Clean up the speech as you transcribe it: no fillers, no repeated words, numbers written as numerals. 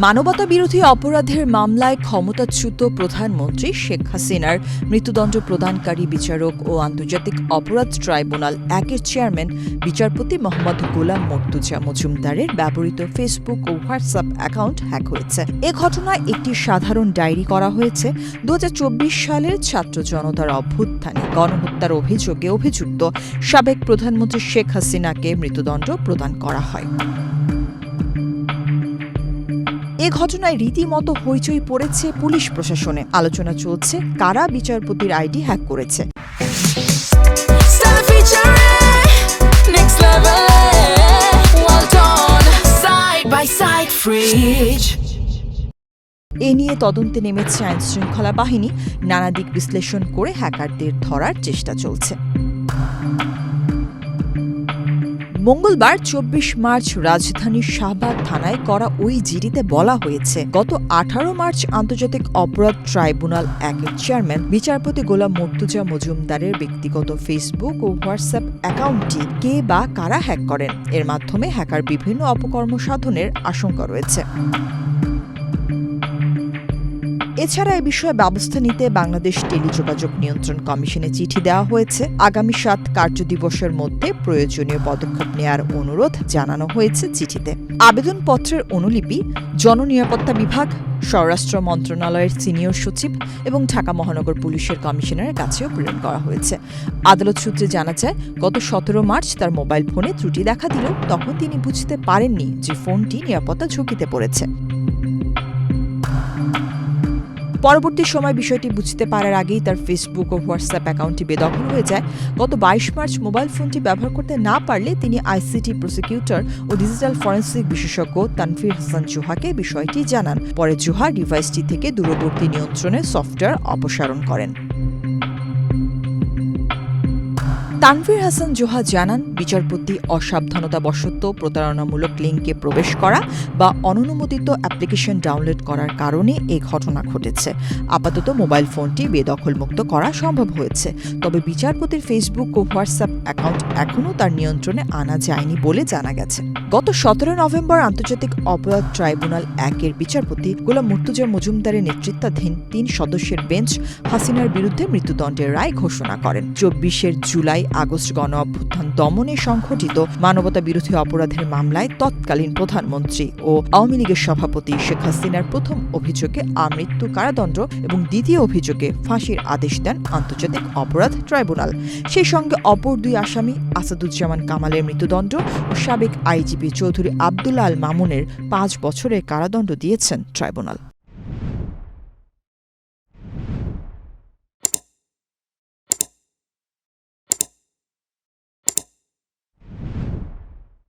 মানবতাবিরোধী অপরাধের মামলায় ক্ষমতাচ্যুত প্রধানমন্ত্রী শেখ হাসিনার মৃত্যুদণ্ড প্রদানকারী বিচারক ও আন্তর্জাতিক অপরাধ ট্রাইব্যুনাল একের চেয়ারম্যান বিচারপতি মোহাম্মদ গোলাম মর্তুজা মজুমদারের ব্যবহৃত ফেসবুক ও হোয়াটসঅ্যাপ অ্যাকাউন্ট হ্যাক হয়েছে। এ ঘটনায় একটি সাধারণ ডায়েরি করা হয়েছে। ২০২৪ সালের ছাত্র জনতার অভ্যুত্থানে গণহত্যার অভিযোগে অভিযুক্ত সাবেক প্রধানমন্ত্রী শেখ হাসিনাকে মৃত্যুদণ্ড প্রদান করা হয়। এ ঘটনায় রীতিমতো হইচই পড়েছে পুলিশ প্রশাসনে। আলোচনা চলছে কারা বিচারপতির আইডি হ্যাক করেছে। এ নিয়ে তদন্তে নেমেছে আইনশৃঙ্খলা বাহিনী। নানা দিক বিশ্লেষণ করে হ্যাকারদের ধরার চেষ্টা চলছে। মঙ্গলবার ২৪ মার্চ রাজধানীর শাহবাগ থানায় করা ওই জিডিতে বলা হয়েছে, গত ১৮ মার্চ আন্তর্জাতিক অপরাধ ট্রাইব্যুনাল একের চেয়ারম্যান বিচারপতি গোলাম মর্তুজা মজুমদারের ব্যক্তিগত ফেসবুক ও হোয়াটসঅ্যাপ অ্যাকাউন্টটি কে বা কারা হ্যাক করেন। এর মাধ্যমে হ্যাকার বিভিন্ন অপকর্ম সাধনের আশঙ্কা রয়েছে। এছাড়া এ বিষয়ে ব্যবস্থা নিতে বাংলাদেশ টেলিযোগাযোগ নিয়ন্ত্রণ কমিশনে চিঠি দেওয়া হয়েছে। আগামী ৭ কার্যদিবসের মধ্যে প্রয়োজনীয় পদক্ষেপ নেওয়ার অনুরোধ জানানো হয়েছে চিঠিতে। আবেদনপত্রের অনুলিপি জননিরাপত্তা বিভাগ, স্বরাষ্ট্র মন্ত্রণালয়ের সিনিয়র সচিব এবং ঢাকা মহানগর পুলিশের কমিশনারের কাছেও প্রেরণ করা হয়েছে। আদালত সূত্রে জানা যায়, গত ১৭ মার্চ তার মোবাইল ফোনে ত্রুটি দেখা দিলেও তখন তিনি বুঝতে পারেননি যে ফোনটি নিরাপত্তা ঝুঁকিতে পড়েছে। পরবর্তী সময় বিষয়টি বুঝতে পারার আগেই তার ফেসবুক ও হোয়াটসঅ্যাপ অ্যাকাউন্টটি বেদখল হয়ে যায়। গত ২২ মার্চ মোবাইল ফোনটি ব্যবহার করতে না পারলে তিনি আইসিটি প্রসিকিউটর ও ডিজিটাল ফরেনসিক বিশেষজ্ঞ তানভীর হাসান জোহাকে বিষয়টি জানান। পরে জোহা ডিভাইসটি থেকে দূরবর্তী নিয়ন্ত্রণের সফটওয়্যার অপসারণ করেন। তানভীর হাসান জোহা জানান, বিচারপতি অসাবধানতাবশত প্রতারণামূলক লিঙ্কে প্রবেশ করা বা অননুমোদিত অ্যাপ্লিকেশন ডাউনলোড করার কারণে এ ঘটনা ঘটেছে। আপাতত মোবাইল ফোনটি বেদখলমুক্ত করা সম্ভব হয়েছে। তবে বিচারপতির ফেসবুক ও হোয়াটসঅ্যাপ অ্যাকাউন্ট এখনও তার নিয়ন্ত্রণে আনা যায়নি বলে জানা গেছে। গত ১৭ নভেম্বর আন্তর্জাতিক অপরাধ ট্রাইব্যুনাল একের বিচারপতি গোলাম মর্তুজা মজুমদারের নেতৃত্বাধীন ৩ সদস্যের বেঞ্চ হাসিনার বিরুদ্ধে মৃত্যুদণ্ডের রায় ঘোষণা করেন। ২৪ জুলাই আগস্ট গণ অভ্যুত্থান দমনে সংঘটিত মানবতা বিরোধী অপরাধের মামলায় তৎকালীন প্রধানমন্ত্রী ও আওয়ামী লীগের সভাপতি শেখ হাসিনার প্রথম অভিযোগে আমৃত্যু কারাদণ্ড এবং দ্বিতীয় অভিযোগে ফাঁসির আদেশ দেন আন্তর্জাতিক অপরাধ ট্রাইব্যুনাল। সেই সঙ্গে অপর ২ আসামি আসাদুজ্জামান কামালের মৃত্যুদণ্ড ও সাবেক আইজিপি চৌধুরী আবদুল্লাহ আল মামুনের ৫ বছরের কারাদণ্ড দিয়েছেন ট্রাইব্যুনাল।